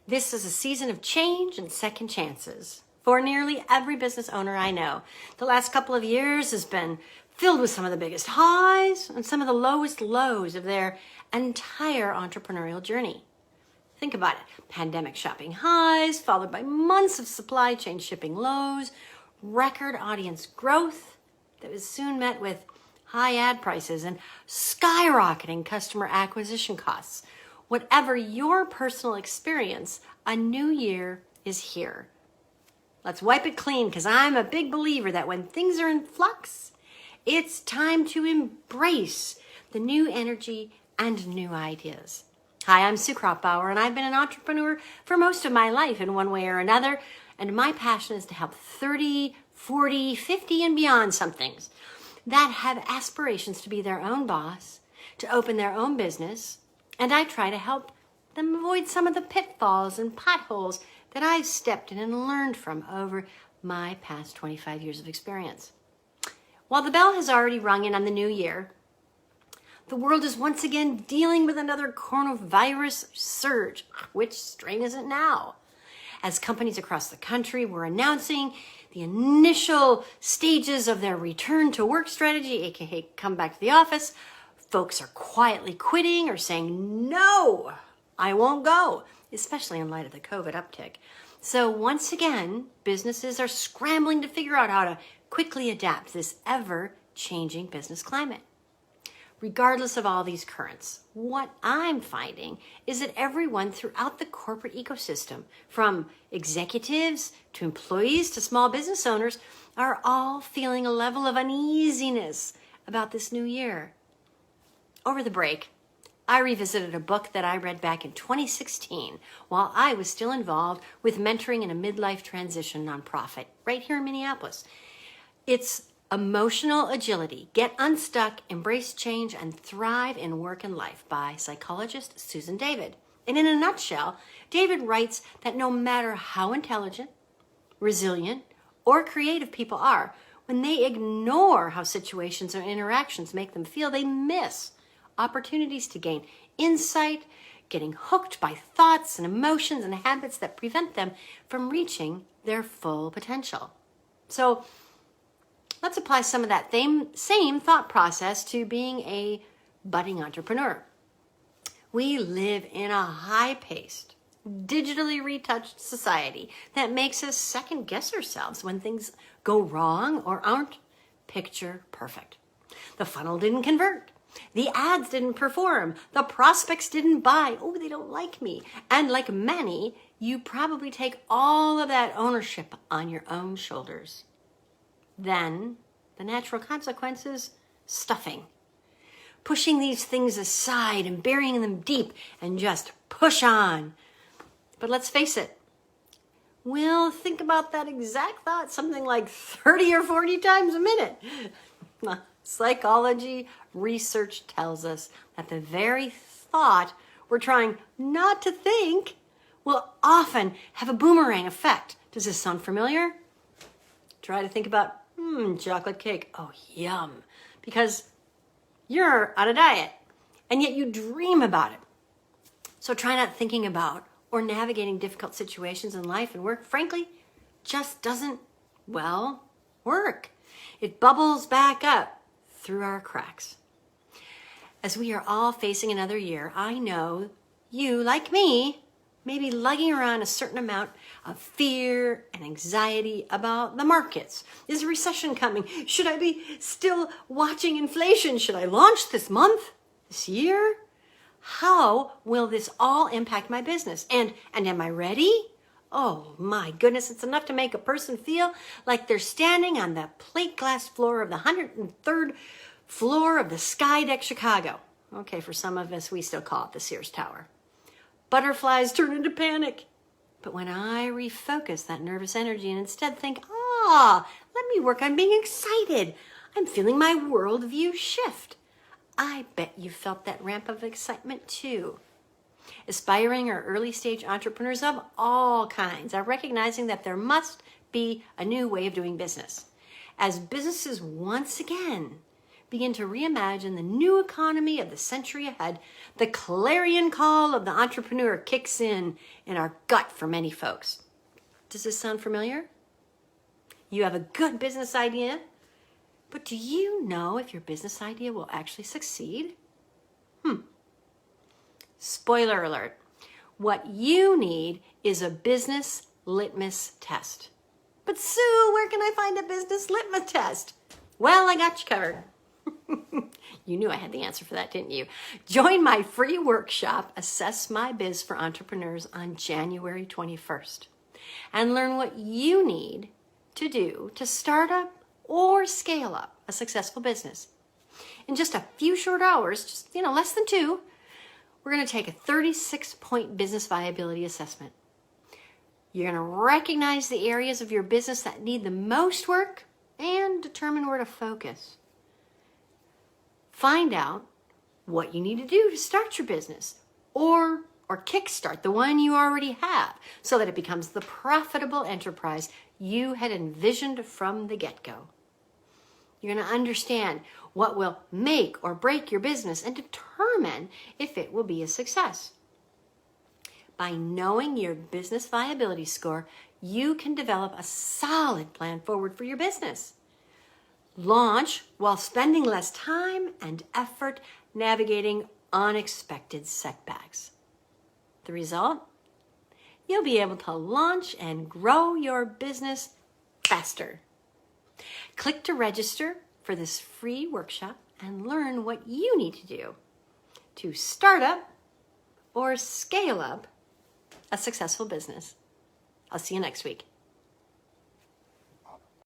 This is a season of change and second chances for nearly every business owner I know. The last couple of years has been filled with some of the biggest highs and some of the lowest lows of their entire entrepreneurial journey. Think about it. Pandemic shopping highs, followed by months of supply chain shipping lows, record audience growth that was soon met with high ad prices and skyrocketing customer acquisition costs. Whatever your personal experience, a new year is here. Let's wipe it clean, because I'm a big believer that when things are in flux, it's time to embrace the new energy and new ideas. Hi, I'm Sue Kropbauer, and I've been an entrepreneur for most of my life in one way or another, and my passion is to help 30, 40, 50, and beyond somethings that have aspirations to be their own boss, to open their own business, and I try to help them avoid some of the pitfalls and potholes that I've stepped in and learned from over my past 25 years of experience. While the bell has already rung in on the new year, the world is once again dealing with another coronavirus surge. Which strain is it now? As companies across the country were announcing the initial stages of their return to work strategy, aka come back to the office, folks are quietly quitting or saying, no, I won't go, especially in light of the COVID uptick. So once again, businesses are scrambling to figure out how to quickly adapt this ever-changing business climate. Regardless of all these currents, what I'm finding is that everyone throughout the corporate ecosystem, from executives to employees to small business owners, are all feeling a level of uneasiness about this new year. Over the break, I revisited a book that I read back in 2016 while I was still involved with mentoring in a midlife transition nonprofit right here in Minneapolis. It's Emotional Agility, Get Unstuck, Embrace Change, and Thrive in Work and Life by psychologist Susan David. And in a nutshell, David writes that no matter how intelligent, resilient, or creative people are, when they ignore how situations or interactions make them feel, they miss opportunities to gain insight, getting hooked by thoughts and emotions and habits that prevent them from reaching their full potential. So let's apply some of that same thought process to being a budding entrepreneur. We live in a high-paced, digitally retouched society that makes us second-guess ourselves when things go wrong or aren't picture perfect. The funnel didn't convert. The ads didn't perform. The prospects didn't buy. Oh, they don't like me. And like many, you probably take all of that ownership on your own shoulders. Then the natural consequence is stuffing. Pushing these things aside and burying them deep and just push on. But let's face it, we'll think about that exact thought something like 30 or 40 times a minute. Psychology research tells us that the very thought we're trying not to think will often have a boomerang effect. Does this sound familiar? Try to think about chocolate cake. Oh, yum. Because you're on a diet, and yet you dream about it. So try not thinking about or navigating difficult situations in life and work, frankly, just doesn't, work. It bubbles back up through our cracks. As we are all facing another year, I know you, like me, may be lugging around a certain amount of fear and anxiety about the markets. Is a recession coming? Should I be still watching inflation? Should I launch this month? This year? How will this all impact my business? And am I ready? Oh my goodness, it's enough to make a person feel like they're standing on the plate glass floor of the 103rd floor of the Skydeck Chicago. Okay, for some of us, we still call it the Sears Tower. Butterflies turn into panic. But when I refocus that nervous energy and instead think, let me work on being excited. I'm feeling my worldview shift. I bet you felt that ramp of excitement too. Aspiring or early stage entrepreneurs of all kinds are recognizing that there must be a new way of doing business. As businesses once again begin to reimagine the new economy of the century ahead, the clarion call of the entrepreneur kicks in our gut for many folks. Does this sound familiar? You have a good business idea, but do you know if your business idea will actually succeed? Spoiler alert. What you need is a business litmus test. But Sue, where can I find a business litmus test? Well, I got you covered. You knew I had the answer for that, didn't you? Join my free workshop, Assess My Biz for Entrepreneurs, on January 21st. And learn what you need to do to start up or scale up a successful business. In just a few short hours, just less than 2, we're going to take a 36-point business viability assessment. You're going to recognize the areas of your business that need the most work and determine where to focus. Find out what you need to do to start your business or kickstart the one you already have so that it becomes the profitable enterprise you had envisioned from the get-go. You're going to understand what will make or break your business and determine if it will be a success. By knowing your business viability score, you can develop a solid plan forward for your business. Launch while spending less time and effort navigating unexpected setbacks. The result? You'll be able to launch and grow your business faster. Click to register for this free workshop and learn what you need to do to start up or scale up a successful business. I'll see you next week.